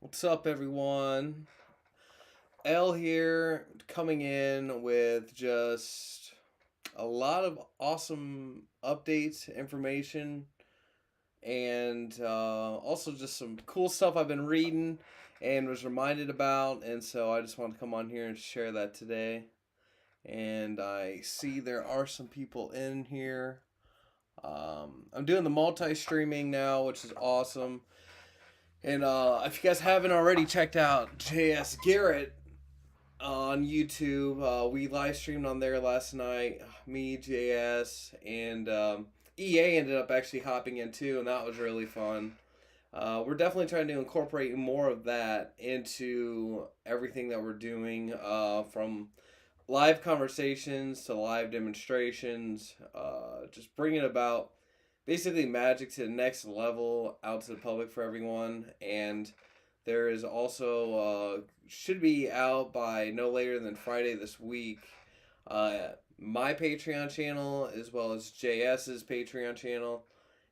What's up, everyone? L here, coming in with just a lot of awesome updates, information, and also just some cool stuff I've been reading and was reminded about. And so I just want to come on here and share that today. And I see there are some people in here. I'm doing the multi streaming now, which is awesome. And if you guys haven't already checked out JS Garrett on YouTube, we live streamed on there last night. Me, JS, and EA ended up actually hopping in too, and that was really fun. We're definitely trying to incorporate more of that into everything that we're doing, from live conversations to live demonstrations, just bringing about basically magic to the next level out to the public for everyone. And there is also should be out by no later than Friday this week. My Patreon channel as well as JS's Patreon channel,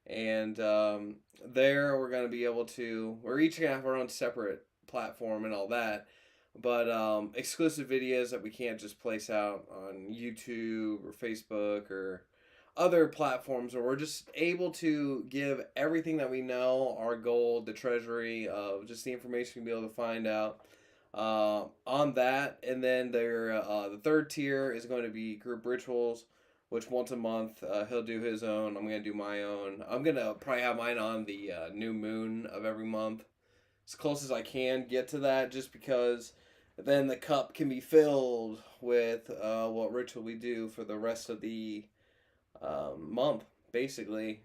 and there we're gonna be able to. We're each gonna have our own separate platform and all that, but exclusive videos that we can't just place out on YouTube or Facebook or other platforms, where we're just able to give everything that we know, our gold, the treasury of just the information we'll be able to find out on that. And then the third tier is going to be group rituals, which once a month he'll do his own. I'm going to do my own. I'm going to probably have mine on the new moon of every month, as close as I can get to that, just because then the cup can be filled with what ritual we do for the rest of the month, basically.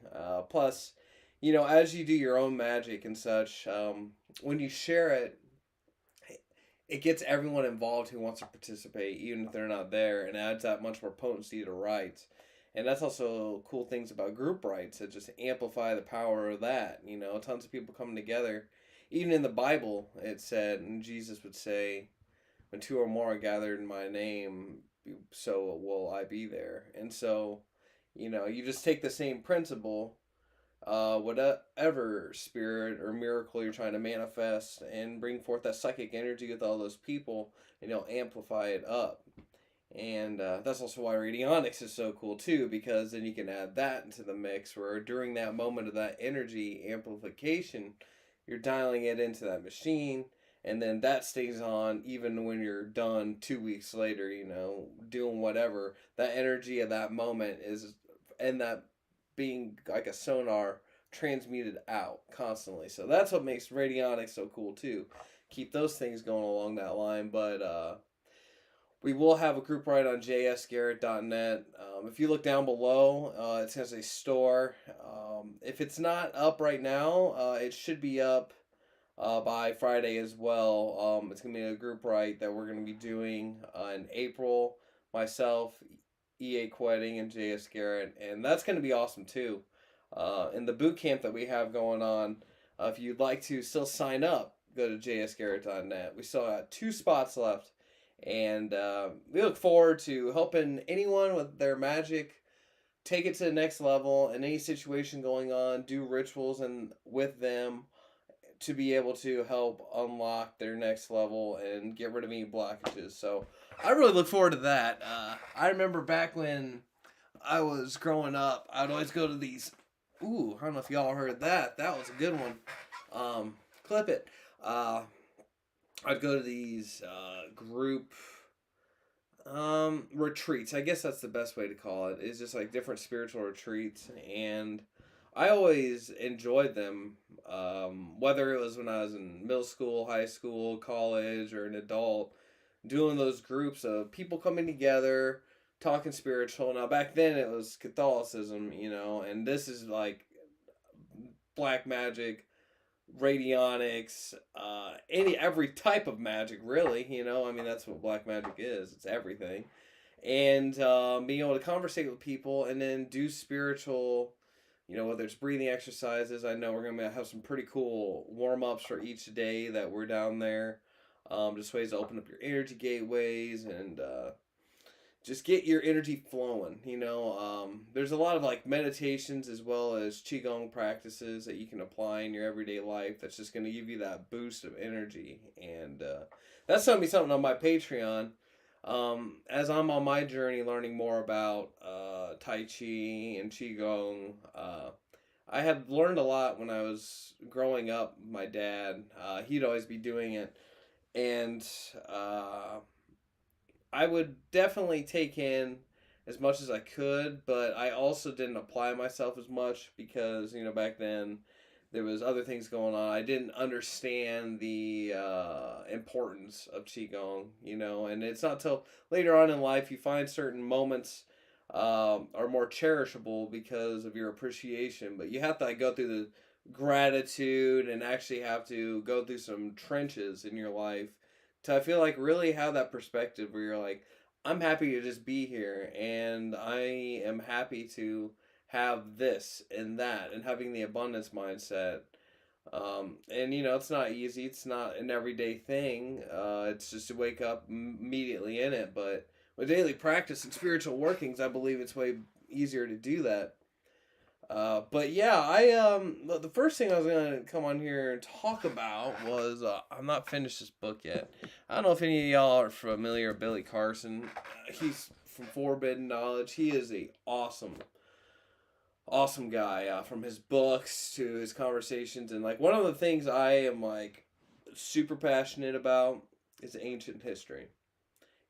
Plus, as you do your own magic and such, when you share it, it gets everyone involved who wants to participate, even if they're not there, and adds that much more potency to rites. And that's also cool things about group rites that just amplify the power of that. Tons of people coming together. Even in the Bible, it said, and Jesus would say, when two or more are gathered in my name, so will I be there. And so, you just take the same principle, whatever spirit or miracle you're trying to manifest, and bring forth that psychic energy with all those people, and amplify it up. And that's also why Radionics is so cool too, because then you can add that into the mix, where during that moment of that energy amplification, you're dialing it into that machine, and then that stays on even when you're done 2 weeks later, doing whatever. That energy of that moment is, and that being like a sonar, transmuted out constantly. So that's what makes Radionics so cool too. Keep those things going along that line. But we will have a group ride on jsgarrett.net. If you look down below, it says a store. If it's not up right now, it should be up by Friday as well. It's going to be a group ride that we're going to be doing in April. Myself, EA Quetting, and JS Garrett. And that's going to be awesome too. In the boot camp that we have going on, if you'd like to still sign up, go to jsgarrett.net. We still got 2 spots left. And we look forward to helping anyone with their magic take it to the next level in any situation going on, do rituals and with them to be able to help unlock their next level and get rid of any blockages. So I really look forward to that. I remember back when I was growing up, I'd always go to these. Ooh, I don't know if y'all heard that. That was a good one. Clip it. I'd go to these group retreats. I guess that's the best way to call it. It's just like different spiritual retreats, and I always enjoyed them. Whether it was when I was in middle school, high school, college, or an adult, doing those groups of people coming together, talking spiritual. Now back then it was Catholicism, and this is like black magic, radionics, every type of magic, really. I mean, that's what black magic is. It's everything. And being able to conversate with people and then do spiritual, whether it's breathing exercises. I know we're going to have some pretty cool warm-ups for each day that we're down there. Just ways to open up your energy gateways and just get your energy flowing. There's a lot of like meditations as well as qigong practices that you can apply in your everyday life. That's just going to give you that boost of energy, and that's going to be something on my Patreon. As I'm on my journey learning more about Tai Chi and Qigong, I had learned a lot when I was growing up. My dad, he'd always be doing it, and I would definitely take in as much as I could, but I also didn't apply myself as much because back then there was other things going on. I didn't understand the importance of qigong, and it's not till later on in life you find certain moments are more cherishable because of your appreciation. But you have to go through the gratitude and actually have to go through some trenches in your life to, I feel like, really have that perspective where you're like, I'm happy to just be here, and I am happy to have this and that, and having the abundance mindset. And it's not easy. It's not an everyday thing. It's just to wake up immediately in it. But with daily practice and spiritual workings, I believe it's way easier to do that. But yeah, the first thing I was gonna come on here and talk about was I'm not finished this book yet. I don't know if any of y'all are familiar with Billy Carson. He's from Forbidden Knowledge. He is a awesome guy. From his books to his conversations, and like one of the things I am like super passionate about is ancient history.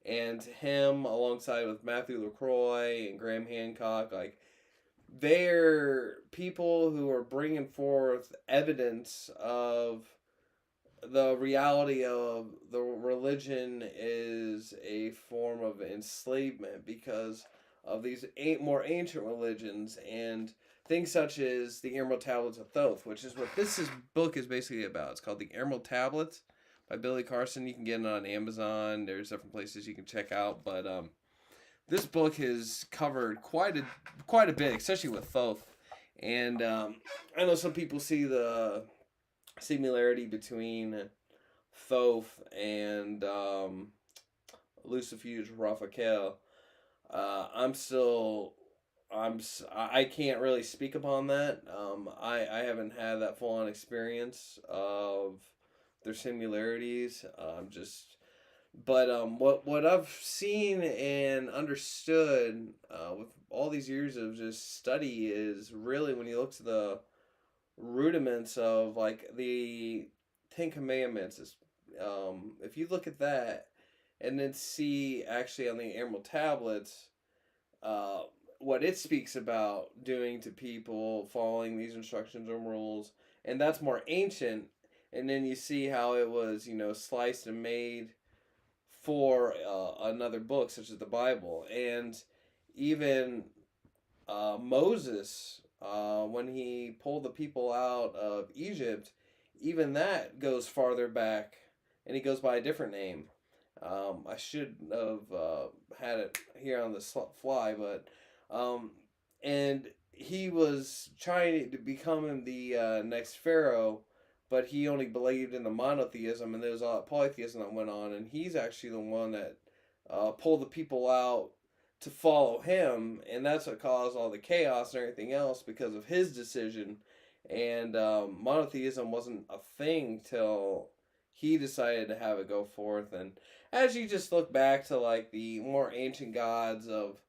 And him alongside with Matthew LaCroix and Graham Hancock, like they're people who are bringing forth evidence of the reality of the religion is a form of enslavement because of these more ancient religions and things such as the Emerald Tablets of Thoth, which is what book is basically about. It's called the Emerald Tablets by Billy Carson. You can get it on Amazon. There's different places you can check out, but this book has covered quite a bit, especially with Thoth. And I know some people see the similarity between Thoth and Lucifuge Raphael. I can't really speak upon that. I haven't had that full on experience of their similarities. But what I've seen and understood with all these years of just study is really when you look to the rudiments of like the Ten Commandments. If you look at that and then see actually on the Emerald Tablets what it speaks about doing to people, following these instructions and rules, and that's more ancient. And then you see how it was, sliced and made for another book such as the Bible. And even Moses, when he pulled the people out of Egypt, even that goes farther back, and he goes by a different name. I should have had it here on the fly, but and he was trying to become the next pharaoh, but he only believed in the monotheism, and there was a lot of polytheism that went on, and he's actually the one that pulled the people out to follow him, and that's what caused all the chaos and everything else because of his decision. And monotheism wasn't a thing till he decided to have it go forth. And as you just look back to like the more ancient gods of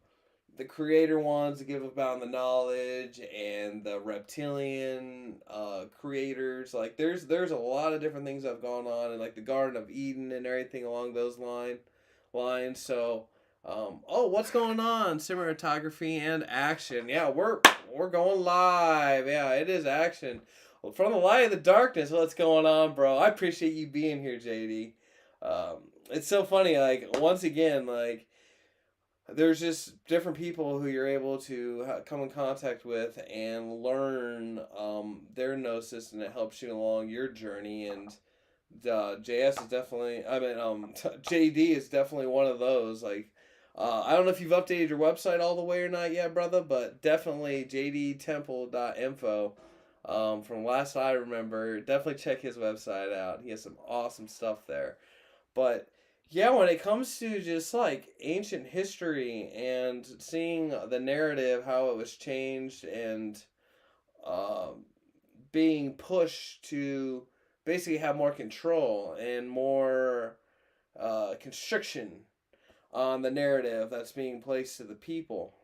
the creator ones that give about the knowledge and the reptilian creators, like there's a lot of different things that have gone on, and like the Garden of Eden and everything along those lines. So what's going on? Cinematography and action. Yeah, we're going live. Yeah, it is action. Well, from the light of the darkness, what's going on, bro? I appreciate you being here, JD. It's so funny, like, once again, like, there's just different people who you're able to come in contact with and learn their gnosis, and it helps you along your journey. And JD is definitely one of those. Like, I don't know if you've updated your website all the way or not yet, brother, but definitely jdtemple.info. From last I remember, definitely check his website out. He has some awesome stuff there. But Yeah, when it comes to just like ancient history and seeing the narrative, how it was changed and um, being pushed to basically have more control and more constriction on the narrative that's being placed to the people.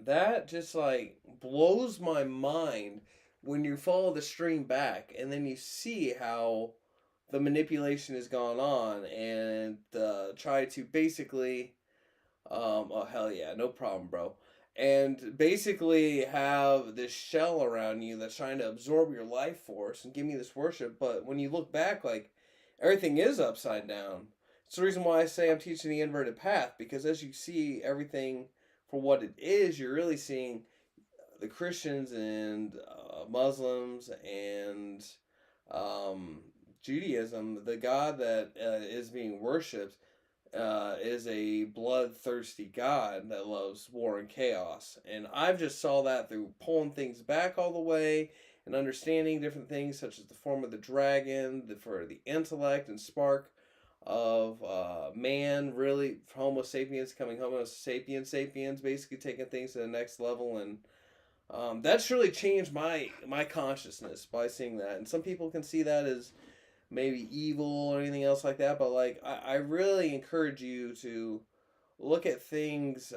That just like blows my mind when you follow the stream back and then you see how the manipulation has gone on and try to basically oh hell yeah, no problem, bro. And basically have this shell around you that's trying to absorb your life force and give me this worship. But when you look back, like everything is upside down. It's the reason why I say I'm teaching the inverted path, because as you see everything for what it is, you're really seeing the Christians and Muslims and um, Judaism, the God that is being worshipped is a bloodthirsty God that loves war and chaos. And I've just saw that through pulling things back all the way and understanding different things such as the form of the dragon, for the intellect and spark of man, really Homo sapiens becoming Homo sapiens sapiens, basically taking things to the next level. And that's really changed my consciousness by seeing that. And some people can see that as maybe evil or anything else like that, but like I really encourage you to look at things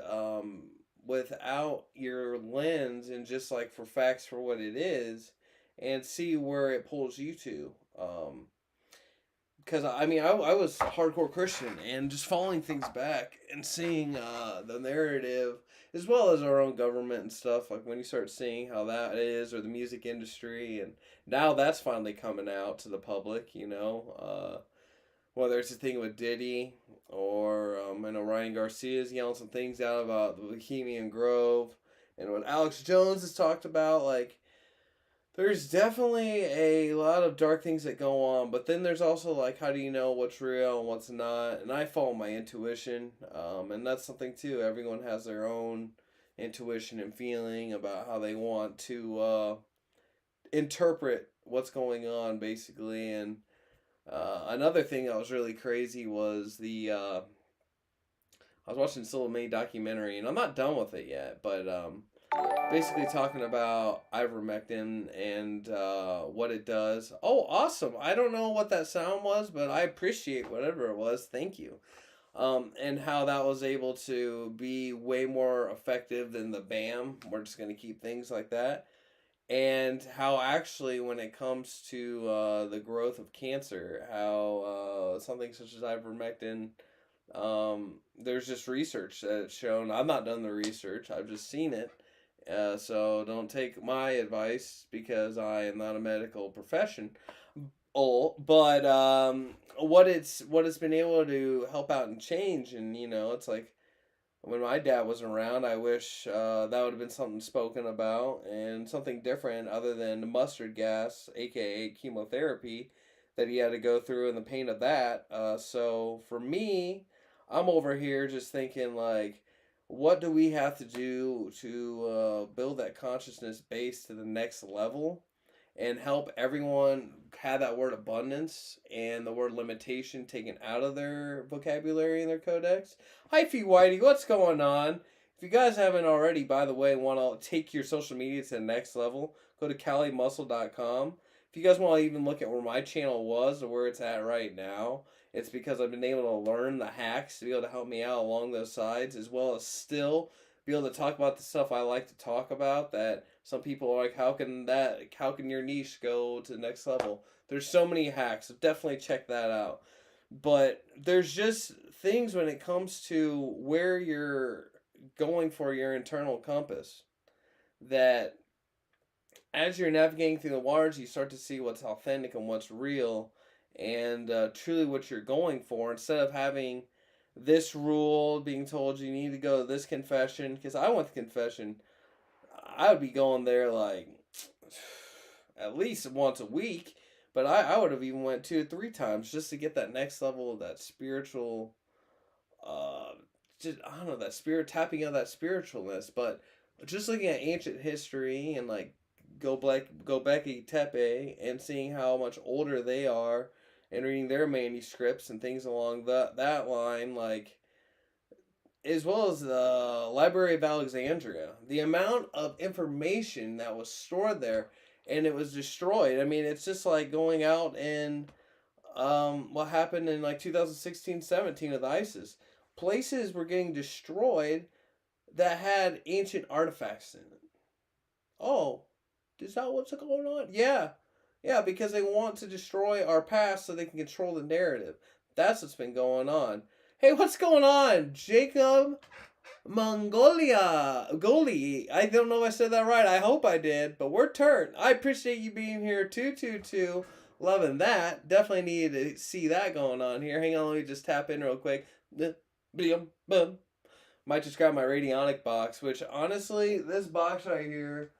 without your lens and just like for facts for what it is and see where it pulls you to. Because I mean, I was hardcore Christian and just following things back and seeing the narrative as well as our own government and stuff. Like when you start seeing how that is, or the music industry, and now that's finally coming out to the public. Whether it's a thing with Diddy or I know Ryan Garcia's yelling some things out about the Bohemian Grove, and what Alex Jones has talked about, like there's definitely a lot of dark things that go on, but then there's also like, how do you know what's real and what's not? And I follow my intuition, and that's something too. Everyone has their own intuition and feeling about how they want to interpret what's going on, basically. And another thing that was really crazy was I was watching this little mini documentary, and I'm not done with it yet, but basically talking about ivermectin and what it does. Oh, awesome! I don't know what that sound was, but I appreciate whatever it was. Thank you. And how that was able to be way more effective than the BAM. We're just going to keep things like that. And how actually, when it comes to the growth of cancer, how something such as ivermectin, there's just research that's shown. I've not done the research, I've just seen it. So don't take my advice because I am not a medical profession. Oh, but what it's been able to help out and change, and it's like when my dad wasn't around, I wish that would have been something spoken about and something different other than the mustard gas, aka chemotherapy, that he had to go through and the pain of that. So for me, I'm over here just thinking like, what do we have to do to build that consciousness base to the next level and help everyone have that word abundance and the word limitation taken out of their vocabulary and their codex. Hi, Fee Whitey, what's going on? If you guys haven't already, by the way, want to take your social media to the next level, go to calimuscle.com. If you guys want to even look at where my channel was or where it's at right now, it's because I've been able to learn the hacks to be able to help me out along those sides, as well as still be able to talk about the stuff I like to talk about that some people are like, how can your niche go to the next level? There's so many hacks, so definitely check that out. But there's just things when it comes to where you're going for your internal compass that as you're navigating through the waters, you start to see what's authentic and what's real and truly what you're going for instead of having this rule being told you need to go to this confession. Because I went to confession, I would be going there like at least once a week, but I would have even went 2 or 3 times just to get that next level of that spiritual, uh, just I don't know, that spirit tapping out that spiritualness. But just looking at ancient history and like Gobekli Tepe and seeing how much older they are, and reading their manuscripts and things along that line, like, as well as the Library of Alexandria. The amount of information that was stored there, and it was destroyed. I mean, it's just like going out and what happened in like 2016-17 with ISIS. Places were getting destroyed that had ancient artifacts in it. Oh, is that what's going on? Yeah. Yeah, because they want to destroy our past so they can control the narrative. That's what's been going on. Hey, what's going on? Jacob Goli. I don't know if I said that right. I hope I did, but we're turned. I appreciate you being here. 222. Loving that. Definitely needed to see that going on here. Hang on, let me just tap in real quick. Might just grab my Radionic box, which honestly, this box right here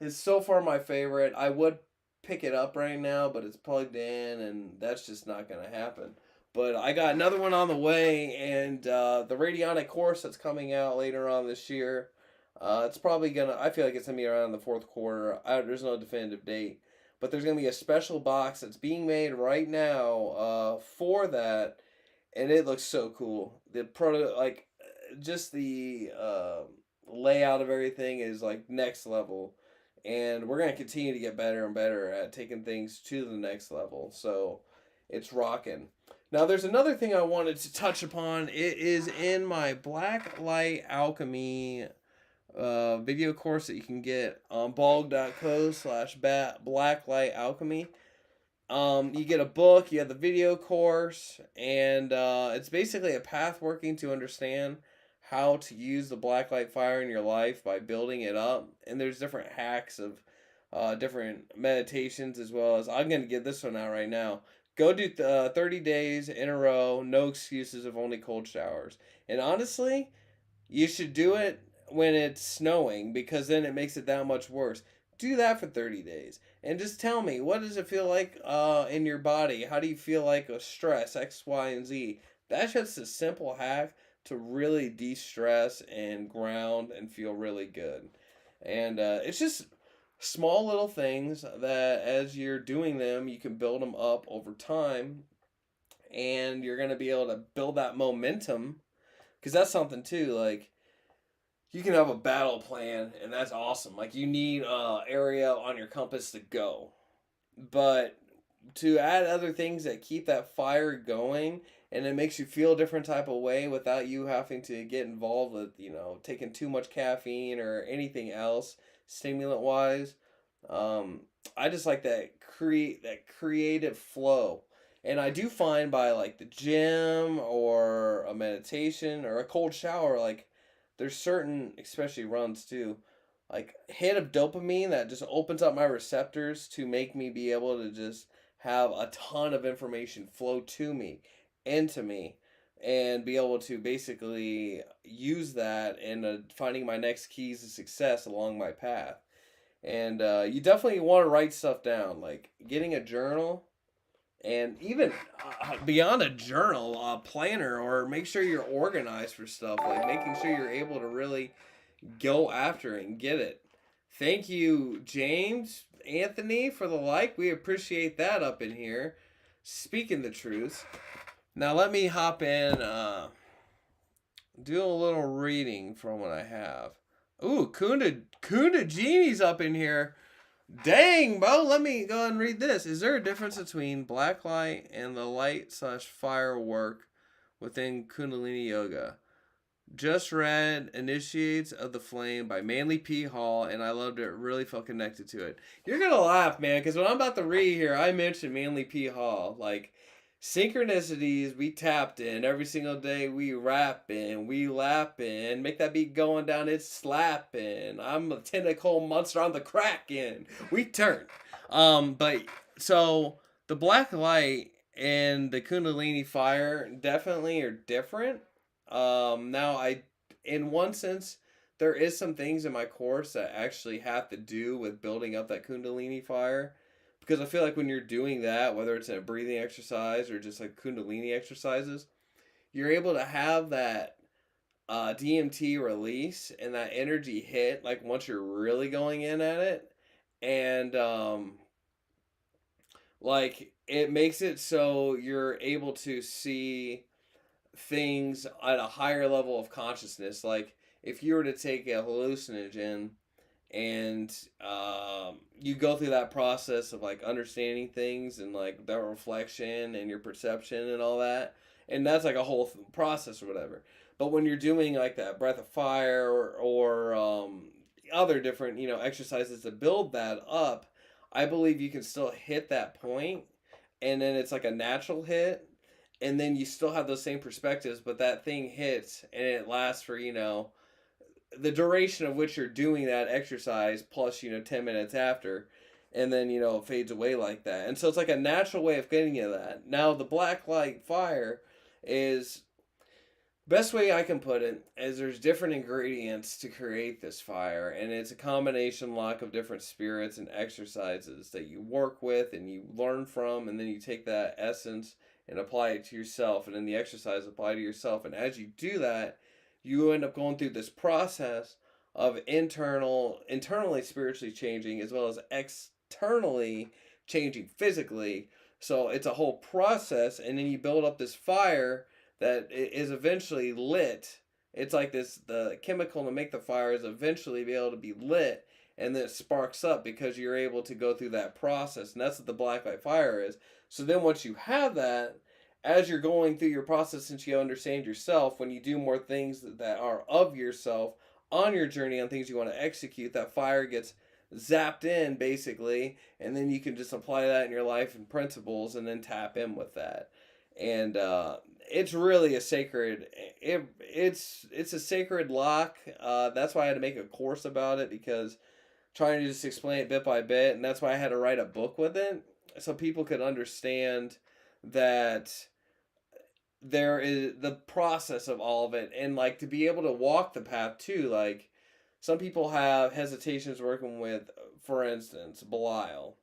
is so far my favorite. I would pick it up right now, but it's plugged in, and that's just not going to happen. But I got another one on the way, and the Radionic course that's coming out later on this year. It's probably going to, I feel like it's going to be around the fourth quarter. There's no definitive date. But there's going to be a special box that's being made right now for that, and it looks so cool. Just the layout of everything is like next level. And we're going to continue to get better and better at taking things to the next level. So it's rocking. Now, there's another thing I wanted to touch upon. It is in my Blacklight Alchemy video course that you can get on balg.co/Blacklight Alchemy. You get a book, you have the video course, and it's basically a path working to understand how to use the blacklight fire in your life by building it up. And there's different hacks of different meditations, as well as, I'm going to get this one out right now. Go do 30 days in a row, no excuses of only cold showers. And honestly, you should do it when it's snowing, because then it makes it that much worse. Do that for 30 days. And just tell me, what does it feel like in your body? How do you feel like a stress, X, Y, and Z? That's just a simple hack to really de-stress and ground and feel really good. And it's just small little things that as you're doing them, you can build them up over time. And you're going to be able to build that momentum. Because that's something too, like, you can have a battle plan, and that's awesome. Like, you need an area on your compass to go. But to add other things that keep that fire going, and it makes you feel a different type of way without you having to get involved with, taking too much caffeine or anything else, stimulant-wise. I just like that creative flow. And I do find by, like, the gym or a meditation or a cold shower, like, there's certain, especially runs too, like, hit of dopamine that just opens up my receptors to make me be able to just have a ton of information flow to me, into me, and be able to basically use that in finding my next keys to success along my path. And you definitely want to write stuff down, like getting a journal. And even beyond a journal, a planner, or make sure you're organized for stuff. Like making sure you're able to really go after it and get it. Thank you, James Anthony, for the like. We appreciate that up in here. Speaking the truth. Now let me hop in, do a little reading from what I have. Ooh, Kunda Genie's up in here. Dang, bro, let me go and read this. Is there a difference between black light and the light/fire work within Kundalini Yoga? Just read Initiates of the Flame by Manly P. Hall, and I loved it. Really felt connected to it. You're going to laugh, man, because when I'm about to read here, I mentioned Manly P. Hall. Like, synchronicities we tapped in every single day. We rapping, we lapping, make that beat going down, it's slapping. I'm a tentacle monster on the cracking. We turn. But so the black light and the Kundalini fire definitely are different. Now in one sense, there is some things in my course that actually have to do with building up that Kundalini fire. Because I feel like when you're doing that, whether it's a breathing exercise or just like Kundalini exercises, you're able to have that DMT release and that energy hit, like once you're really going in at it. And Like, it makes it so you're able to see things at a higher level of consciousness. Like, if you were to take a hallucinogen and you go through that process of like understanding things and like that reflection and your perception and all that, and that's like a whole process or whatever. But when you're doing like that breath of fire or other different exercises to build that up, I believe you can still hit that point, and then it's like a natural hit, and then you still have those same perspectives, but that thing hits and it lasts for the duration of which you're doing that exercise plus 10 minutes after, and then it fades away like that. And so it's like a natural way of getting you that. Now the black light fire is, best way I can put it is, there's different ingredients to create this fire, and it's a combination lock of different spirits and exercises that you work with and you learn from, and then you take that essence and apply it to yourself, and then the exercise apply to yourself. And as you do that, you end up going through this process of internally spiritually changing, as well as externally changing physically. So it's a whole process, and then you build up this fire that is eventually lit. It's like the chemical to make the fire is eventually be able to be lit, and then it sparks up because you're able to go through that process. And that's what the black light fire is. So then once you have that, as you're going through your process, since you understand yourself, when you do more things that are of yourself on your journey on things you want to execute, that fire gets zapped in basically, and then you can just apply that in your life and principles, and then tap in with that. And it's really a sacred. It's a sacred lock. That's why I had to make a course about it, because trying to just explain it bit by bit, and that's why I had to write a book with it, so people could understand that there is the process of all of it, and like to be able to walk the path too. Like, some people have hesitations working with, for instance, Belial.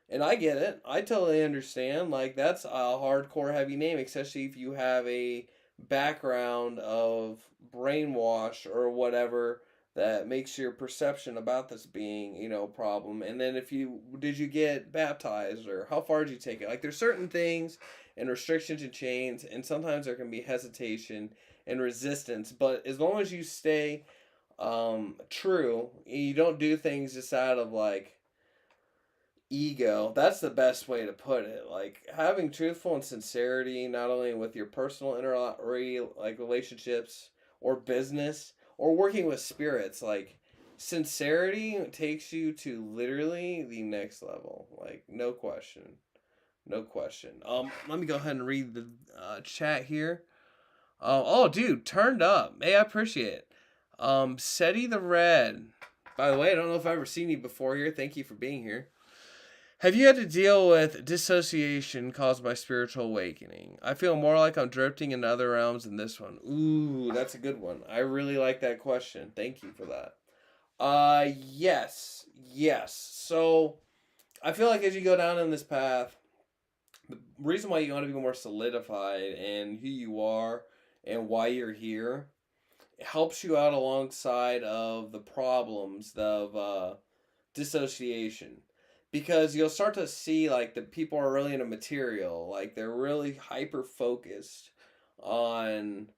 And I get it. I totally understand. Like, that's a hardcore heavy name, especially if you have a background of brainwash or whatever that makes your perception about this being, a problem. And then did you get baptized, or how far did you take it? Like, there's certain things and restrictions and chains, and sometimes there can be hesitation and resistance. But as long as you stay true, you don't do things just out of like ego. That's the best way to put it. Like, having truthful and sincerity, not only with your personal relationships or business or working with spirits. Like, sincerity takes you to literally the next level. Like, no question. No question. Let me go ahead and read the chat here. Oh, dude, turned up. Hey, I appreciate it. Seti the Red. By the way, I don't know if I've ever seen you before here. Thank you for being here. Have you had to deal with dissociation caused by spiritual awakening? I feel more like I'm drifting into other realms than this one. Ooh, that's a good one. I really like that question. Thank you for that. Yes. So, I feel like as you go down in this path, the reason why you want to be more solidified in who you are and why you're here, it helps you out alongside of the problems of dissociation, because you'll start to see like the people are really into material, like they're really hyper focused on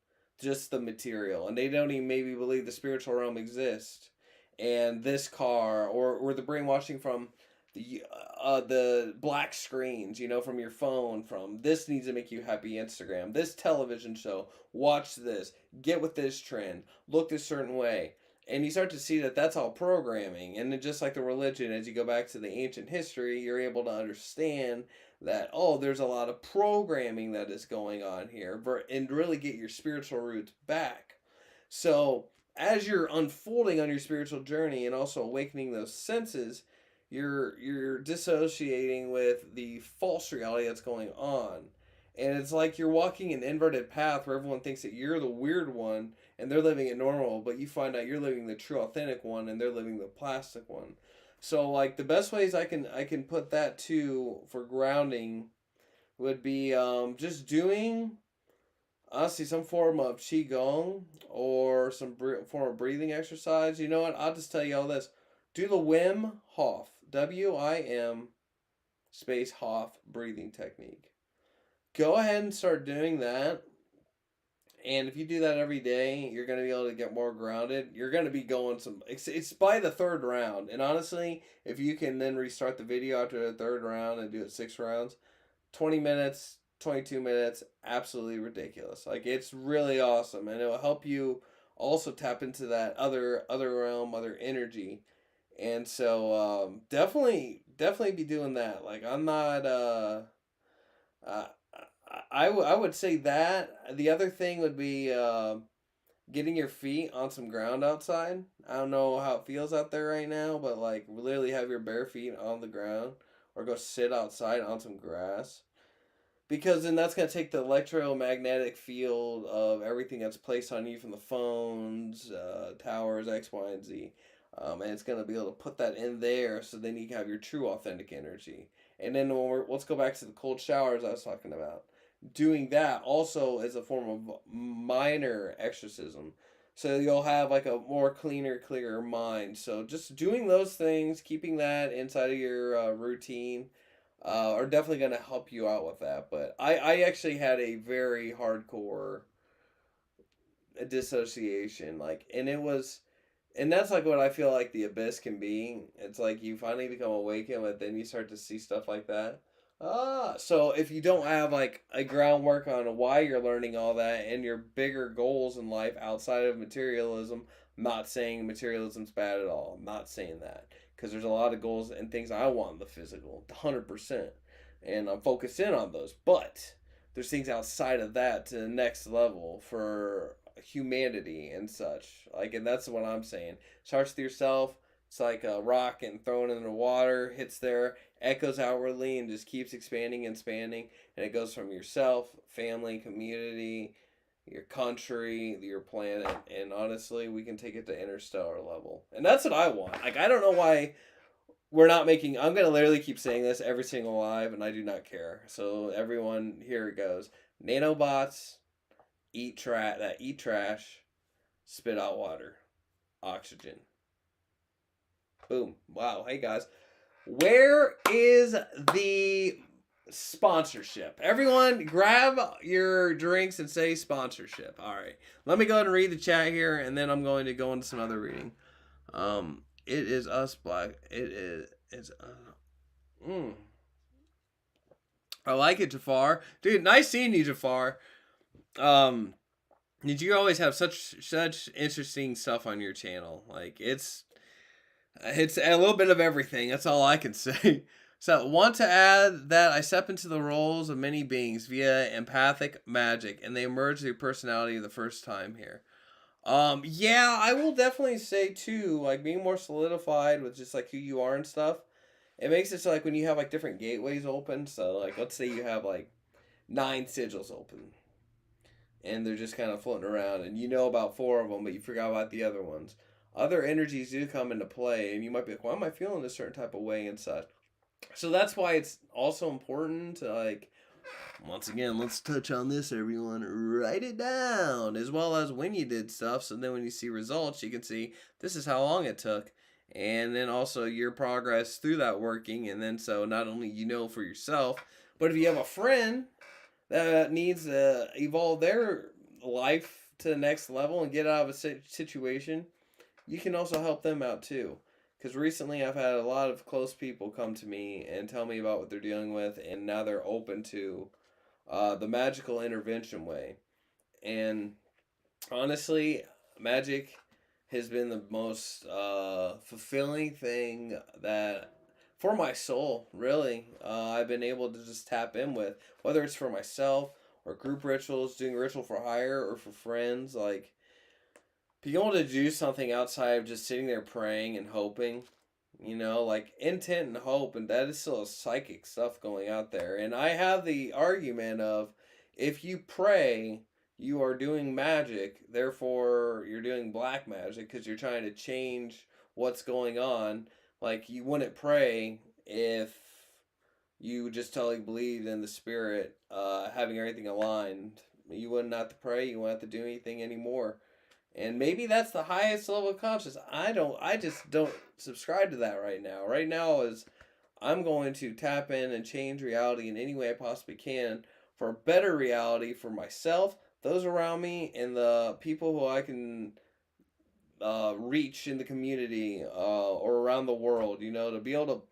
just the material, and they don't even maybe believe the spiritual realm exists, and this car, or the brainwashing from the black screens, from your phone, from this needs to make you happy Instagram, this television show, watch this, get with this trend, look this certain way. And you start to see that that's all programming. And then just like the religion, as you go back to the ancient history, you're able to understand that, there's a lot of programming that is going on here, and really get your spiritual roots back. So as you're unfolding on your spiritual journey and also awakening those senses, you're dissociating with the false reality that's going on. And it's like you're walking an inverted path where everyone thinks that you're the weird one and they're living it normal, but you find out you're living the true authentic one and they're living the plastic one. So like the best ways I can put that to for grounding would be just doing honestly some form of qigong or some form of breathing exercise. You know what? I'll just tell you all this. Do the Wim Hof, Wim space Hoff breathing technique. Go ahead and start doing that. And if you do that every day, you're going to be able to get more grounded. You're going to be going some. It's by the third round. And honestly, if you can then restart the video after the third round and do it 6 rounds, 20 minutes, 22 minutes, absolutely ridiculous. Like, it's really awesome. And it will help you also tap into that other realm, other energy. And so definitely be doing that. Like, I'm not. Uh, I would say that. The other thing would be getting your feet on some ground outside. I don't know how it feels out there right now, but like literally have your bare feet on the ground or go sit outside on some grass. Because then that's going to take the electromagnetic field of everything that's placed on you from the phones, towers, X, Y, and Z. And it's going to be able to put that in there so then you can have your true authentic energy. And then let's go back to the cold showers I was talking about. Doing that also is a form of minor exorcism. So you'll have like a more clearer mind. So just doing those things, keeping that inside of your routine, are definitely going to help you out with that. But I actually had a very hardcore dissociation. Like, and that's like what I feel like the abyss can be. It's like you finally become awakened, but then you start to see stuff like that. So if you don't have like a groundwork on why you're learning all that and your bigger goals in life outside of materialism, I'm not saying materialism's bad at all. I'm not saying that because there's a lot of goals and things I want in the physical, 100%, and I'm focused in on those. But there's things outside of that to the next level for humanity and such. Like, and that's what I'm saying. Starts with yourself. It's like a rock and thrown in the water, hits there, echoes outwardly, and just keeps expanding and expanding. And it goes from yourself, family, community, your country, your planet, and honestly, we can take it to interstellar level. And that's what I want. Like, I don't know why we're not making. I'm gonna literally keep saying this every single live, and I do not care. So everyone, here it goes. Nanobots eat trash, spit out water, oxygen. Boom. Wow. Hey guys, where is the sponsorship? Everyone grab your drinks and say sponsorship. All right. Let me go ahead and read the chat here, and then I'm going to go into some other reading. It is us black. It's I like it, Jafar. Dude, nice seeing you, Jafar. Did you always have such interesting stuff on your channel? Like, it's a little bit of everything. That's all I can say. So, want to add that I step into the roles of many beings via empathic magic, and they emerge through personality the first time here. Yeah, I will definitely say too, like being more solidified with just like who you are and stuff. It makes it so like when you have like different gateways open. So like, let's say you have like 9 sigils open, and they're just kind of floating around, and you know about 4 of them, but you forgot about the other ones. Other energies do come into play, and you might be like, why am I feeling a certain type of way and such? So that's why it's also important to like, once again, let's touch on this, everyone. Write it down, as well as when you did stuff, so then when you see results, you can see this is how long it took, and then also your progress through that working, and then so not only you know for yourself, but if you have a friend that needs to evolve their life to the next level and get out of a situation, you can also help them out too. Because recently I've had a lot of close people come to me and tell me about what they're dealing with, and now they're open to the magical intervention way. And honestly, magic has been the most fulfilling thing that for my soul, really, I've been able to just tap in with, whether it's for myself or group rituals, doing ritual for hire or for friends. Like, being able to do something outside of just sitting there praying and hoping, like intent and hope, and that is still psychic stuff going out there. And I have the argument of, if you pray, you are doing magic, therefore you're doing black magic because you're trying to change what's going on. Like, you wouldn't pray if you just totally believed in the spirit, having everything aligned. You wouldn't have to pray, you wouldn't have to do anything anymore. And maybe that's the highest level of consciousness. I just don't subscribe to that right now. Right now is, I'm going to tap in and change reality in any way I possibly can for a better reality for myself, those around me, and the people who I can reach in the community or around the world. To be able to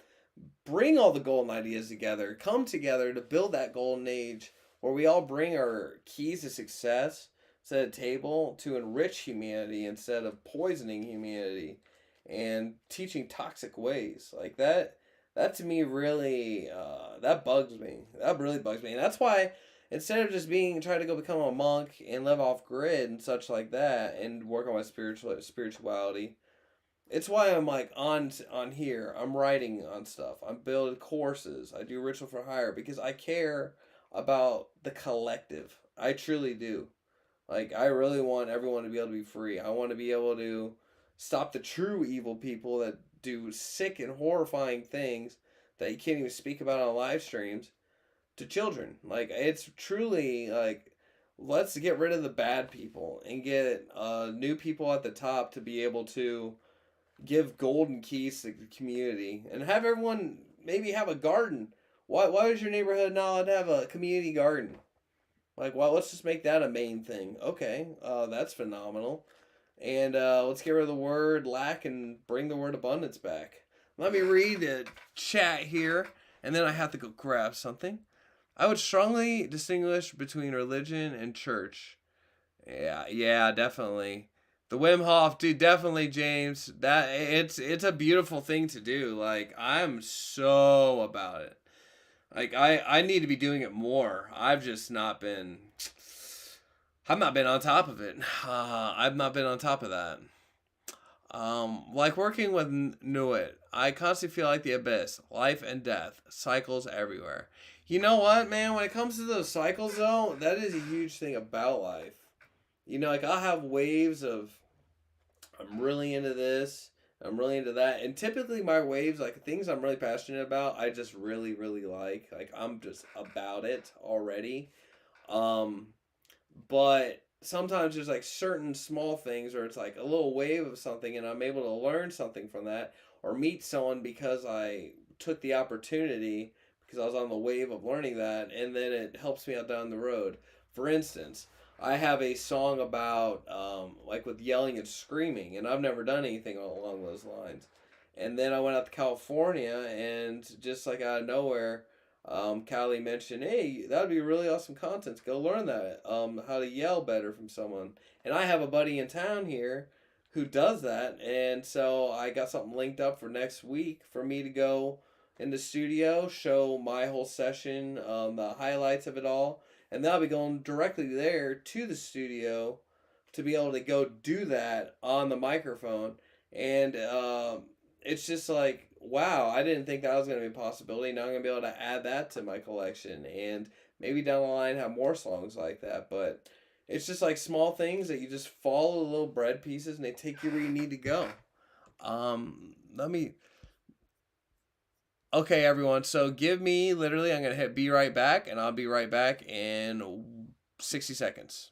bring all the golden ideas together, come together to build that golden age where we all bring our keys to success to the table to enrich humanity instead of poisoning humanity and teaching toxic ways like that. That to me really that bugs me. That really bugs me, and that's why instead of just being trying to go become a monk and live off grid and such like that and work on my spirituality, it's why I'm like on here. I'm writing on stuff. I'm building courses. I do ritual for hire because I care about the collective. I truly do. Like I really want everyone to be able to be free. I want to be able to stop the true evil people that do sick and horrifying things that you can't even speak about on live streams to children. Like it's truly like let's get rid of the bad people and get new people at the top to be able to give golden keys to the community and have everyone maybe have a garden. Why is your neighborhood not allowed to have a community garden? Like, well, let's just make that a main thing. Okay, that's phenomenal. And let's get rid of the word lack and bring the word abundance back. Let me read the chat here, and then I have to go grab something. I would strongly distinguish between religion and church. Yeah, definitely. The Wim Hof, dude, definitely, James. That it's a beautiful thing to do. Like I'm so about it. Like I need to be doing it more. I've not been on top of it. I've not been on top of that. Like working with Nuit, I constantly feel like the abyss, life and death, cycles everywhere. You know what, man? When it comes to those cycles, though, that is a huge thing about life. Like I'll have waves of I'm really into this, I'm really into that, and typically my waves, like things I'm really passionate about, I just really, really like. Like I'm just about it already. Um, but sometimes there's like certain small things where it's like a little wave of something and I'm able to learn something from that or meet someone because I took the opportunity because I was on the wave of learning that and then it helps me out down the road. For instance, I have a song about like with yelling and screaming and I've never done anything along those lines. And then I went out to California and just like out of nowhere Callie mentioned, hey, that would be really awesome content. Go learn that. How to yell better from someone. And I have a buddy in town here who does that. And so I got something linked up for next week for me to go in the studio, show my whole session, the highlights of it all. And then I'll be going directly there to the studio to be able to go do that on the microphone. And it's just like, wow, I didn't think that was going to be a possibility. Now I'm going to be able to add that to my collection and maybe down the line have more songs like that. But it's just like small things that you just follow the little bread pieces and they take you where you need to go. Let me. Okay, everyone. So give me literally, I'm going to hit be right back and I'll be right back in 60 seconds.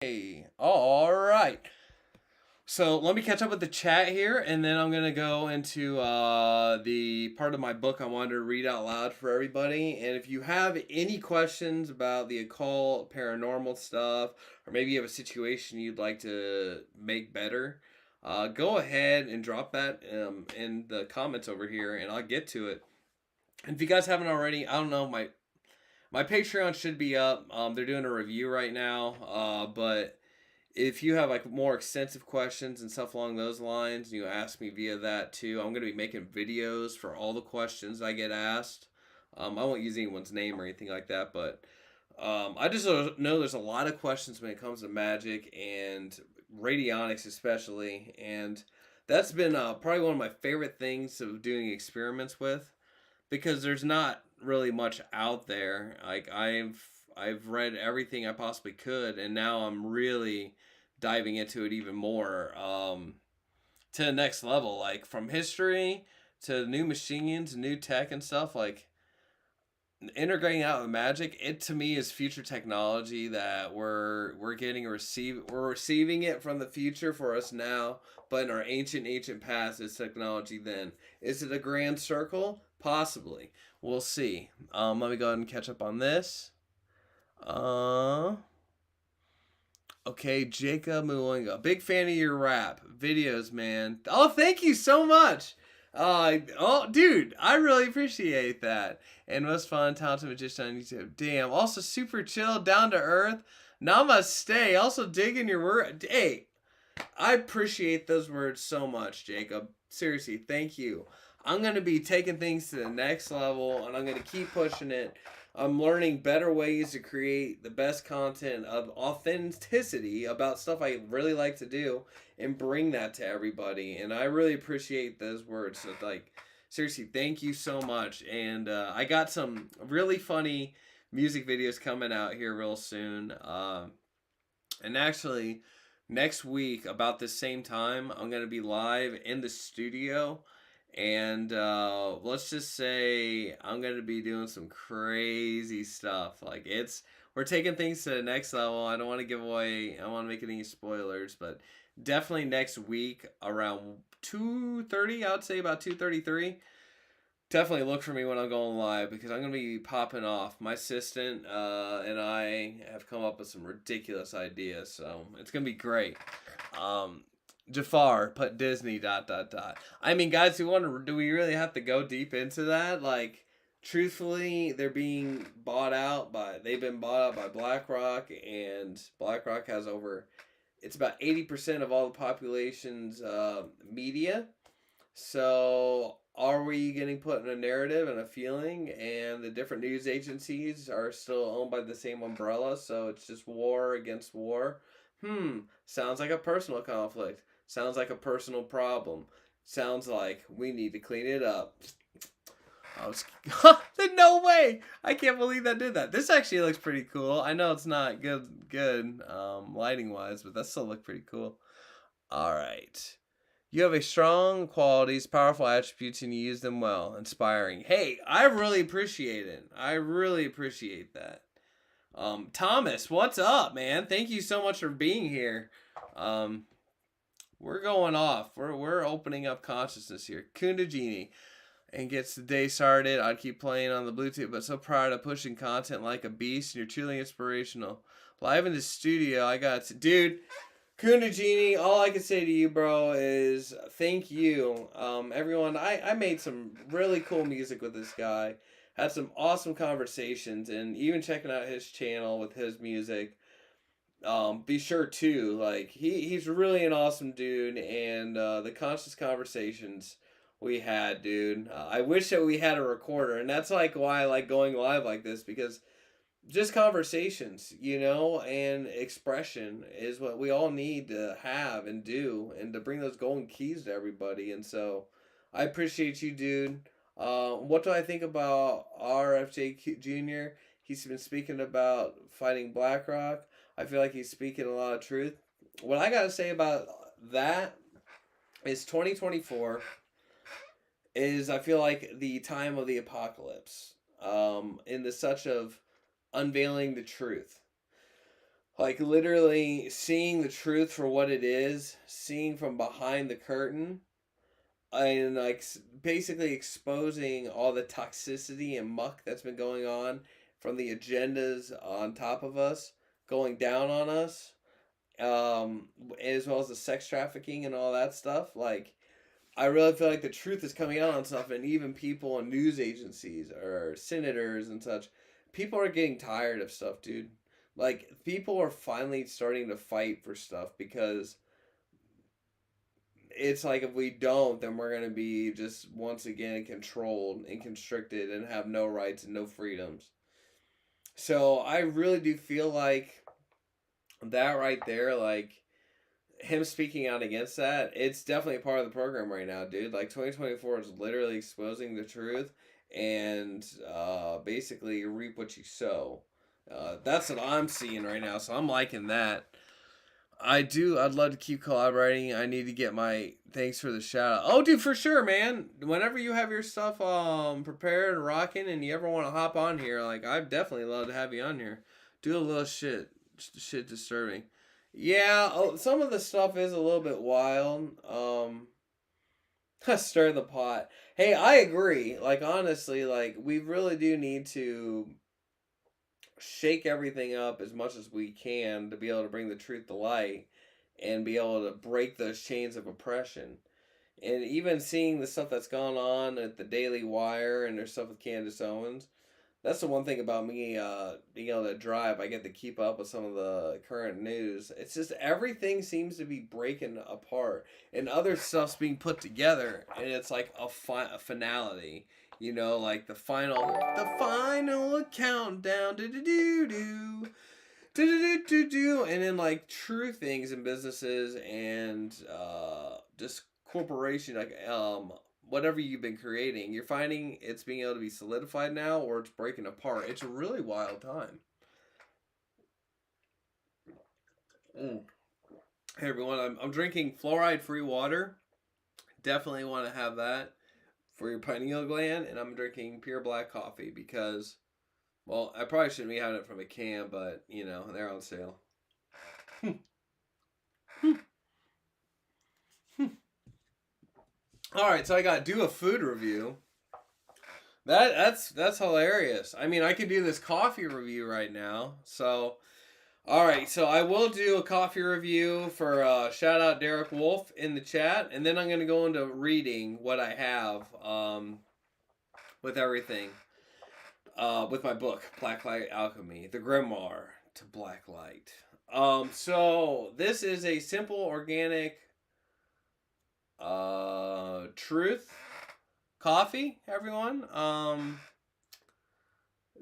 Hey, all right. So let me catch up with the chat here, and then I'm gonna go into the part of my book I wanted to read out loud for everybody. And if you have any questions about the occult, paranormal stuff, or maybe you have a situation you'd like to make better, go ahead and drop that in the comments over here, and I'll get to it. And if you guys haven't already, I don't know, my Patreon should be up. They're doing a review right now, but if you have like more extensive questions and stuff along those lines, you ask me via that too. I'm gonna be making videos for all the questions I get asked. I won't use anyone's name or anything like that, but I just know there's a lot of questions when it comes to magic and radionics, especially, and that's been probably one of my favorite things of doing experiments with, because there's not really much out there. Like I've read everything I possibly could, and now I'm really diving into it even more, to the next level. Like from history to new machines, new tech and stuff. Like integrating out with magic, it to me is future technology that we're getting we're receiving it from the future for us now, but in our ancient past is technology then. Is it a grand circle? Possibly. We'll see. Let me go ahead and catch up on this. Okay, Jacob Mulinga. Big fan of your rap videos, man. Oh, thank you so much. Dude, I really appreciate that. And most fun, talented magician on YouTube. Damn. Also, super chill, down to earth. Namaste. Also, digging your word. Hey, I appreciate those words so much, Jacob. Seriously, thank you. I'm going to be taking things to the next level, and I'm going to keep pushing it. I'm learning better ways to create the best content of authenticity about stuff I really like to do and bring that to everybody. And I really appreciate those words. So, like, seriously, thank you so much. And I got some really funny music videos coming out here real soon. And actually, next week, about the same time, I'm going to be live in the studio. And let's just say I'm going to be doing some crazy stuff. Like, we're taking things to the next level. I don't want to give away, I don't want to make any spoilers, but definitely next week around 2:30, I would say about 2:33. Definitely look for me when I'm going live, because I'm going to be popping off. My assistant and I have come up with some ridiculous ideas, so it's going to be great. Jafar put Disney ... I mean, guys, do we really have to go deep into that? Like, truthfully, they've been bought out by BlackRock, and BlackRock has it's about 80% of all the population's media. So are we getting put in a narrative and a feeling, and the different news agencies are still owned by the same umbrella, so it's just war against war? Sounds like a personal conflict. Sounds like a personal problem. Sounds like we need to clean it up. No way! I can't believe that did that. This actually looks pretty cool. I know it's not good lighting wise, but that still looks pretty cool. Alright. You have a strong qualities, powerful attributes, and you use them well. Inspiring. Hey, I really appreciate it. I really appreciate that. Thomas, what's up, man? Thank you so much for being here. We're going off. We're opening up consciousness here. Kundajini. And gets the day started. I'd keep playing on the Bluetooth, but so proud of pushing content like a beast. And you're truly inspirational. Live in the studio, I got to... Dude, Kundajini, all I can say to you, bro, is thank you. Everyone, I made some really cool music with this guy. Had some awesome conversations, and even checking out his channel with his music. Be sure to, like, he's really an awesome dude, and the conscious conversations we had, dude. I wish that we had a recorder, and that's like why I like going live like this, because just conversations, and expression is what we all need to have and do, and to bring those golden keys to everybody. And so I appreciate you, dude. What do I think about RFJ Jr.? He's been speaking about fighting BlackRock. I feel like he's speaking a lot of truth. What I got to say about that is 2024 is, I feel like, the time of the apocalypse, in the such of unveiling the truth. Like literally seeing the truth for what it is, seeing from behind the curtain, and like basically exposing all the toxicity and muck that's been going on from the agendas on top of us, going down on us, as well as the sex trafficking and all that stuff. Like, I really feel like the truth is coming out on stuff, and even people in news agencies or senators and such, people are getting tired of stuff, dude. Like, people are finally starting to fight for stuff because it's like if we don't, then we're gonna be just once again controlled and constricted and have no rights and no freedoms. So I really do feel like that right there, like him speaking out against that, it's definitely part of the program right now, dude. Like 2024 is literally exposing the truth and basically reap what you sow. That's what I'm seeing right now, so I'm liking that. I do. I'd love to keep collaborating. I need to get my thanks for the shout out. Oh, dude, for sure, man. Whenever you have your stuff prepared and rocking, and you ever want to hop on here, like I'd definitely love to have you on here. Do a little shit disturbing. Yeah, some of the stuff is a little bit wild. Stir the pot. Hey, I agree. Like honestly, like we really do need to shake everything up as much as we can to be able to bring the truth to light and be able to break those chains of oppression. And even seeing the stuff that's gone on at the Daily Wire and there's stuff with Candace Owens, that's the one thing about me being able to drive. I get to keep up with some of the current news. It's just everything seems to be breaking apart and other stuff's being put together, and it's like a finality. You know, like the final countdown, do do do do. Do, and then like true things in businesses and just corporation, like whatever you've been creating, you're finding it's being able to be solidified now or it's breaking apart. It's a really wild time. Hey everyone, I'm drinking fluoride free water. Definitely want to have that for your pineal gland, and I'm drinking pure black coffee because, well, I probably shouldn't be having it from a can, but you know they're on sale. All right, so I got to do a food review. That's hilarious. I mean, I could do this coffee review right now. So, all right, so I will do a coffee review for shout out Derek Wolf in the chat, and then I'm gonna go into reading what I have with everything with my book Black Light Alchemy, the Grimoire to Black Light. So this is a simple organic truth coffee, everyone.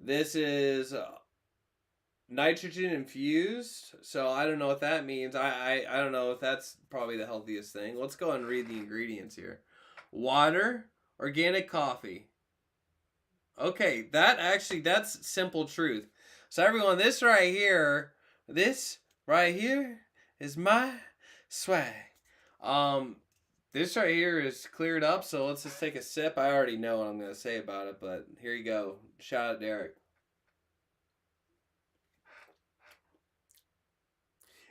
This is nitrogen infused, so I don't know what that means. I don't know if that's probably the healthiest thing. Let's go and read the ingredients here. Water, organic coffee. Okay, that's simple truth. So everyone, this right here is my swag. This right here is cleared up, so let's just take a sip. I already know what I'm going to say about it, but here you go. Shout out Derek.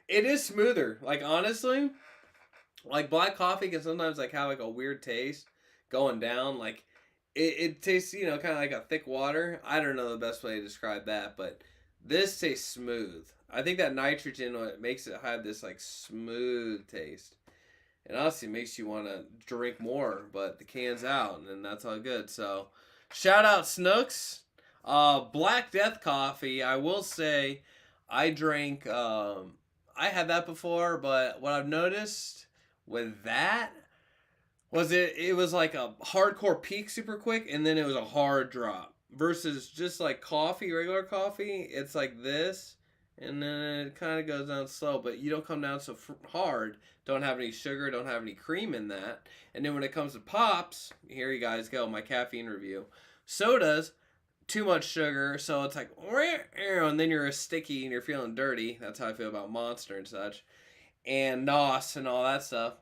It is smoother. Like, honestly, like black coffee can sometimes like have like a weird taste going down. Like, it tastes, you know, kind of like a thick water. I don't know the best way to describe that, but this tastes smooth. I think that nitrogen makes it have this like smooth taste. And honestly, it makes you want to drink more, but the can's out, and that's all good. So, shout out Snooks. Black Death coffee, I will say, I drank, I had that before, but what I've noticed with that was it was like a hardcore peak super quick, and then it was a hard drop. Versus just like coffee, regular coffee, it's like this, and then it kind of goes down slow, but you don't come down so hard. Don't have any sugar, don't have any cream in that. And then when it comes to pops, here you guys go, my caffeine review. Sodas, too much sugar, so it's like, and then you're sticky and you're feeling dirty. That's how I feel about Monster and such. And NOS and all that stuff.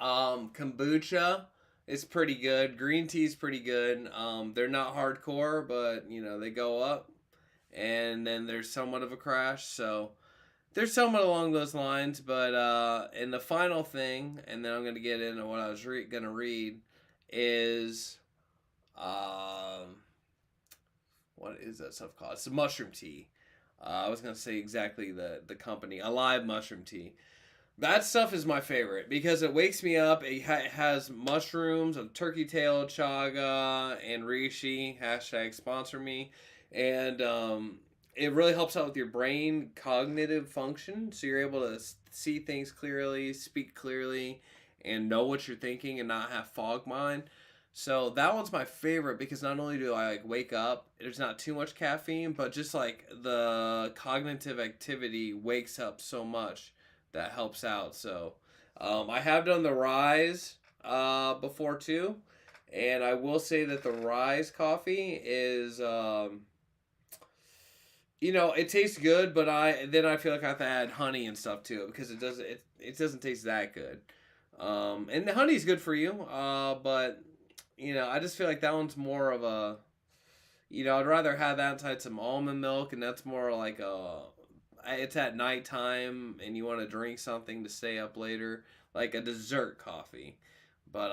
Kombucha is pretty good. Green tea is pretty good. They're not hardcore, but, you know, they go up. And then there's somewhat of a crash, so they're somewhat along those lines, but and the final thing, and then I'm going to get into what I was going to read, is what is that stuff called? It's a mushroom tea. I was going to say exactly the company, Alive Mushroom Tea. That stuff is my favorite because it wakes me up. It has mushrooms of turkey tail, chaga, and reishi. Hashtag sponsor me. And it really helps out with your brain cognitive function. So you're able to see things clearly, speak clearly, and know what you're thinking and not have fog mind. So that one's my favorite because not only do I like wake up, there's not too much caffeine, but just like the cognitive activity wakes up so much that helps out. So I have done the Rise before too, and I will say that the Rise coffee is it tastes good, but I feel like I have to add honey and stuff to it because it doesn't taste that good. And the honey's good for you, but I just feel like that one's more of a, I'd rather have that inside some almond milk, and that's more like it's at nighttime, and you want to drink something to stay up later, like a dessert coffee. But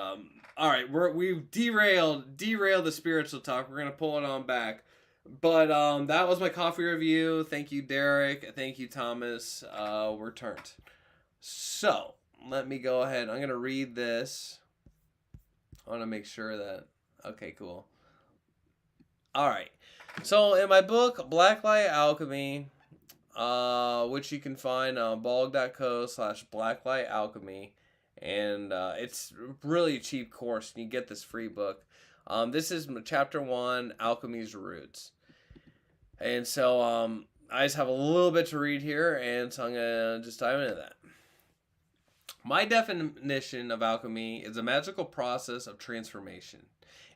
all right, we've derailed the spiritual talk. We're gonna pull it on back. But that was my coffee review. Thank you, Derek. Thank you, Thomas. We're turned. So let me go ahead. I'm gonna read this. I want to make sure that... Okay, cool. All right. So in my book, Blacklight Alchemy, which you can find on blog.co/Blacklight Alchemy, and it's a really cheap course, and you get this free book. This is chapter 1, Alchemy's Roots. And so I just have a little bit to read here, and so I'm going to just dive into that. My definition of alchemy is a magical process of transformation.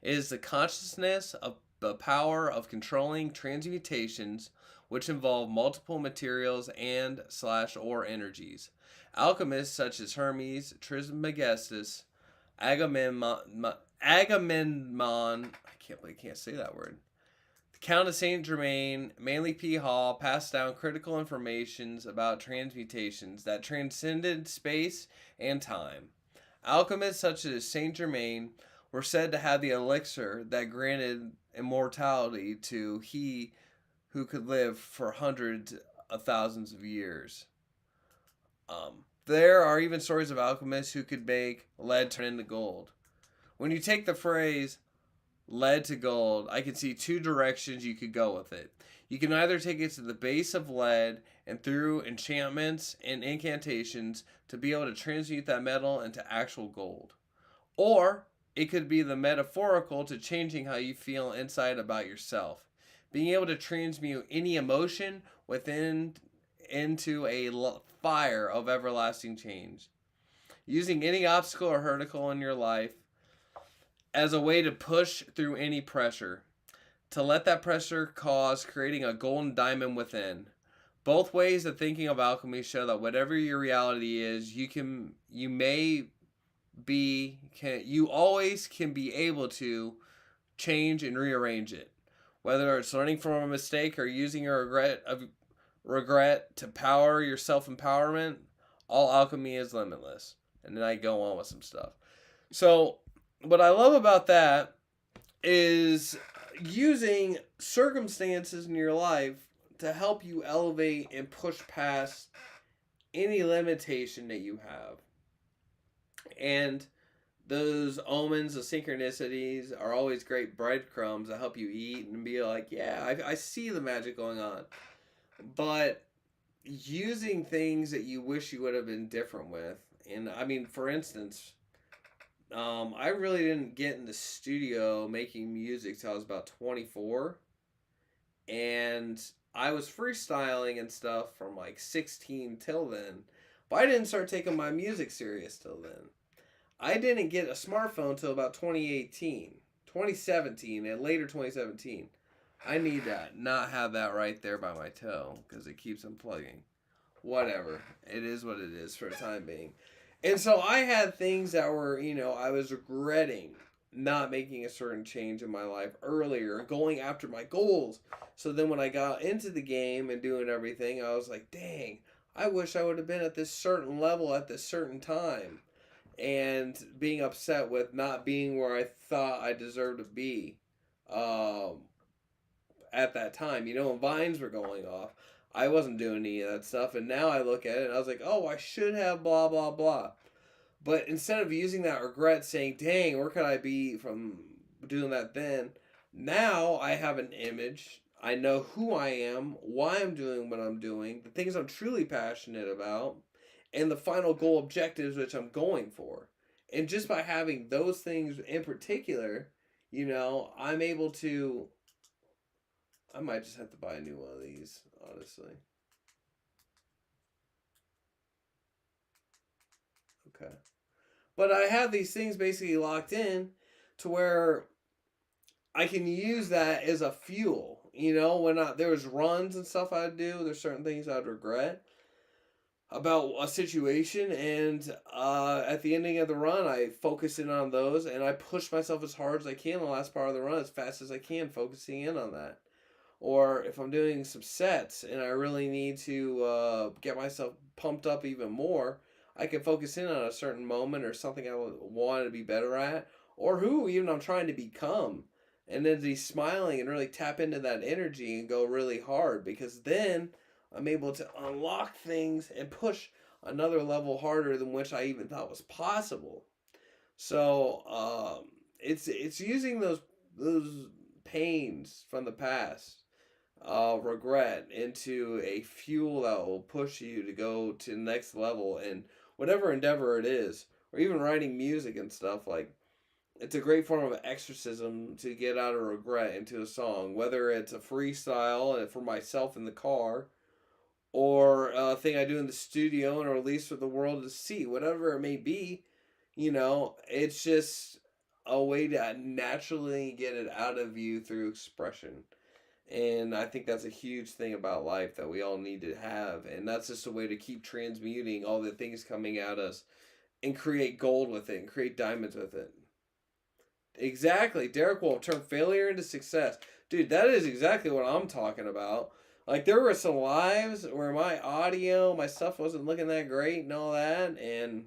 It is the consciousness of the power of controlling transmutations which involve multiple materials and/or energies. Alchemists such as Hermes Trismegistus, Agamemnon, I can't say that word. The Count of Saint Germain, Manly P. Hall passed down critical informations about transmutations that transcended space and time. Alchemists such as Saint Germain were said to have the elixir that granted immortality to he who could live for hundreds of thousands of years. There are even stories of alchemists who could make lead turn into gold. When you take the phrase lead to gold, I can see two directions you could go with it. You can either take it to the base of lead and through enchantments and incantations to be able to transmute that metal into actual gold. Or it could be the metaphorical to changing how you feel inside about yourself. Being able to transmute any emotion within into a fire of everlasting change. Using any obstacle or hurdle in your life as a way to push through any pressure, to let that pressure cause creating a golden diamond within. Both ways of thinking of alchemy show that whatever your reality is, you always can be able to change and rearrange it. Whether it's learning from a mistake or using your regret to power your self-empowerment, all alchemy is limitless. And then I go on with some stuff. So what I love about that is using circumstances in your life to help you elevate and push past any limitation that you have. And those omens of synchronicities are always great breadcrumbs that help you eat and be like, yeah, I see the magic going on. But using things that you wish you would have been different with. And I mean, for instance, I really didn't get in the studio making music till I was about 24. And I was freestyling and stuff from like 16 till then. But I didn't start taking my music serious till then. I didn't get a smartphone till about 2017, and later 2017. I need that. Not have that right there by my toe because it keeps unplugging. Whatever. It is what it is for the time being. And so I had things that were, I was regretting not making a certain change in my life earlier, going after my goals. So then when I got into the game and doing everything, I was like, dang, I wish I would have been at this certain level at this certain time, and being upset with not being where I thought I deserved to be um, at that time. When vines were going off, I wasn't doing any of that stuff, and now I look at it and I was like, oh, I should have blah blah blah. But instead of using that regret, saying, dang, where could I be from doing that then? Now I have an image. I know who I am, why I'm doing what I'm doing, the things I'm truly passionate about, and the final goal objectives which I'm going for. And just by having those things in particular, I'm able to. I might just have to buy a new one of these, honestly. Okay. But I have these things basically locked in to where I can use that as a fuel. When there was runs and stuff I'd do, there's certain things I'd regret about a situation, and at the ending of the run, I focus in on those, and I push myself as hard as I can the last part of the run, as fast as I can, focusing in on that. Or if I'm doing some sets and I really need to get myself pumped up even more, I can focus in on a certain moment or something I want to be better at, or who even I'm trying to become. And then be smiling and really tap into that energy and go really hard, because then I'm able to unlock things and push another level harder than which I even thought was possible. So it's using those pains from the past, regret, into a fuel that will push you to go to the next level in whatever endeavor it is, or even writing music and stuff. Like, it's a great form of exorcism to get out of regret into a song, whether it's a freestyle for myself in the car, or a thing I do in the studio and release for the world to see, whatever it may be. It's just a way to naturally get it out of you through expression. And I think that's a huge thing about life that we all need to have. And that's just a way to keep transmuting all the things coming at us and create gold with it and create diamonds with it. Exactly. Derek Wolf turned failure into success. Dude, that is exactly what I'm talking about. Like, there were some lives where my stuff wasn't looking that great and all that, and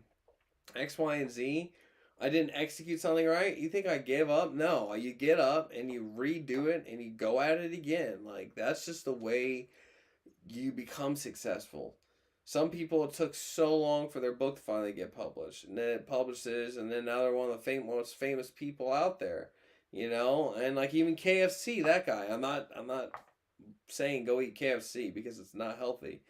X, Y, and Z. I didn't execute something right. You think I gave up? No. You get up and you redo it and you go at it again. Like, that's just the way you become successful. Some people, it took so long for their book to finally get published, and then it publishes, and then now they're one of the most famous people out there. And like, even KFC, that guy. I'm not saying go eat KFC because it's not healthy.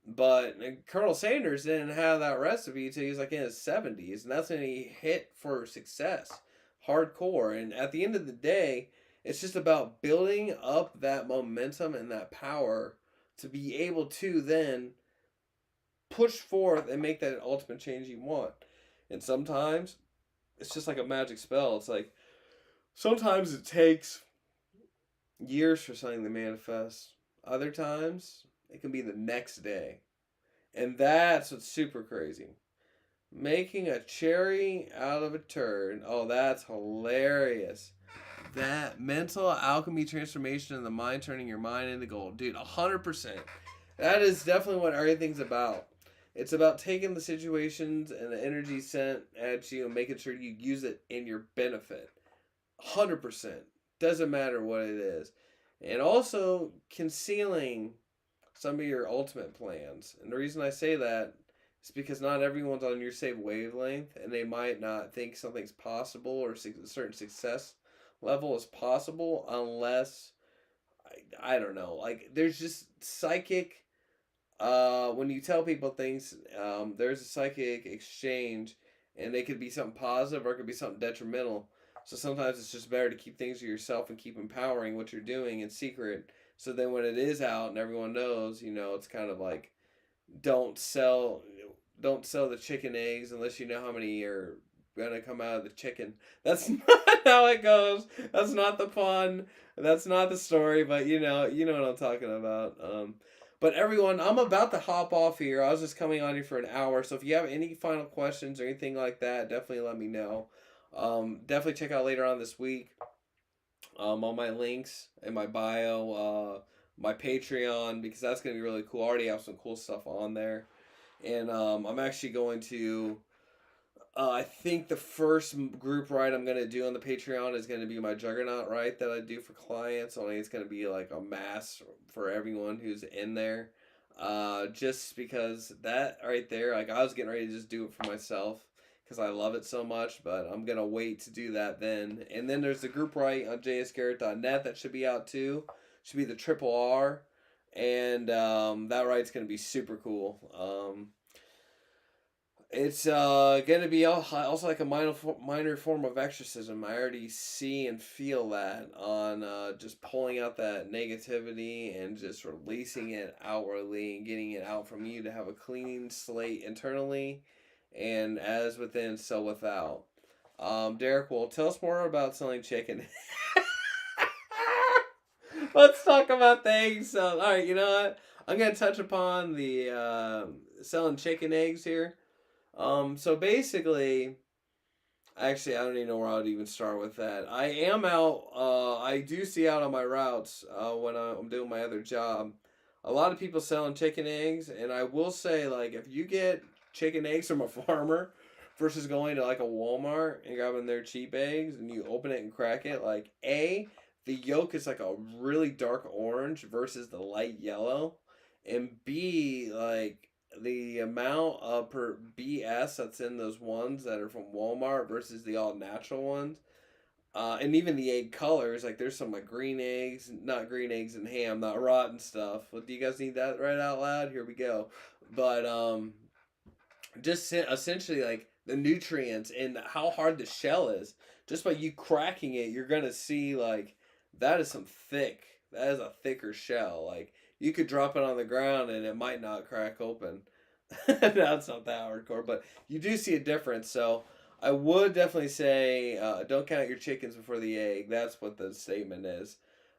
But Colonel Sanders didn't have that recipe until he was like in his 70s, and that's when he hit for success, hardcore. And at the end of the day, it's just about building up that momentum and that power to be able to then push forth and make that ultimate change you want. And sometimes it's just like a magic spell. It's like sometimes it takes years for something to manifest. Other times it can be the next day. And that's what's super crazy. Making a cherry out of a turd. Oh, that's hilarious. That mental alchemy transformation in the mind, turning your mind into gold. Dude, 100%. That is definitely what everything's about. It's about taking the situations and the energy sent at you and making sure you use it in your benefit. 100%. Doesn't matter what it is. And also concealing some of your ultimate plans. And the reason I say that is because not everyone's on your same wavelength, and they might not think something's possible or a certain success level is possible unless, I don't know, like, there's just psychic, when you tell people things, there's a psychic exchange, and it could be something positive or it could be something detrimental. So sometimes it's just better to keep things to yourself and keep empowering what you're doing in secret. So then when it is out and everyone knows, it's kind of like, don't sell the chicken eggs unless you know how many are gonna come out of the chicken. That's not how it goes. That's not the pun. That's not the story. But you know what I'm talking about. But everyone, I'm about to hop off here. I was just coming on here for an hour. So if you have any final questions or anything like that, definitely let me know. Definitely check out later on this week. All my links in my bio. my Patreon, because that's going to be really cool. I already have some cool stuff on there. And I'm actually going to, I think the first group ride I'm going to do on the Patreon is going to be my Juggernaut ride that I do for clients. Only it's going to be like a mass for everyone who's in there. Just because that right there, like I was getting ready to just do it for myself because I love it so much, but I'm going to wait to do that then. And then there's the group ride on jsgarrett.net that should be out too. Should be the Triple R. And that ride's going to be super cool. It's gonna be also like a minor form of exorcism. I already see and feel that on just pulling out that negativity and just releasing it outwardly and getting it out from you to have a clean slate internally, and as within, so without. Derek, well, tell us more about selling chicken. Let's talk about things. All right, you know what? I'm gonna touch upon the selling chicken eggs here. So basically, actually, I don't even know where I would even start with that. I am out. I do see out on my routes when I'm doing my other job. A lot of people selling chicken eggs, and I will say, like, if you get chicken eggs from a farmer versus going to like a Walmart and grabbing their cheap eggs, and you open it and crack it, like the yolk is like a really dark orange versus the light yellow, and B, like the amount of per BS that's in those ones that are from Walmart versus the all natural ones. And even the egg colors, like there's some like green eggs, not green eggs and ham, not rotten stuff. Well, do you guys need that right out loud? Here we go. But just essentially like the nutrients and how hard the shell is. Just by you cracking it, you're gonna see like that is some thick. That is a thicker shell. Like you could drop it on the ground and it might not crack open. No, it's not that hardcore, but you do see a difference. So I would definitely say don't count your chickens before the egg. That's what the statement is.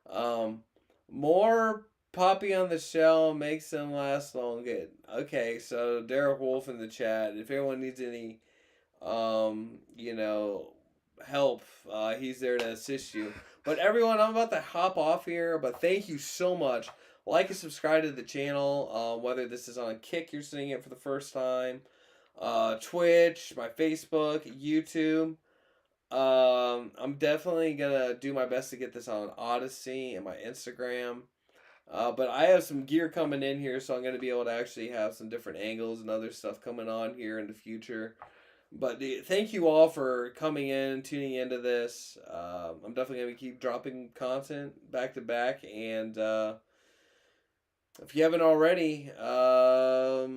Um, More poppy on the shell makes them last long. Good. Okay, so Derek Wolf in the chat. If anyone needs any, you know, help, he's there to assist you. But everyone, I'm about to hop off here. But thank you so much. Like and subscribe to the channel. Whether this is on Kick, you're seeing it for the first time, Twitch, my Facebook, YouTube. I'm definitely gonna do my best to get this on Odyssey and my Instagram. But I have some gear coming in here, so I'm gonna be able to actually have some different angles and other stuff coming on here in the future. But thank you all for coming in, tuning into this. I'm definitely gonna keep dropping content back to back, and if you haven't already, I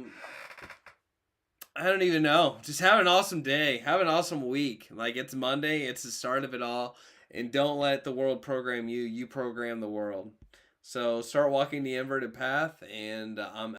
don't even know. Just have an awesome day. Have an awesome week. Like, it's Monday. It's the start of it all. And don't let the world program you. You program the world. So start walking the inverted path, and I'm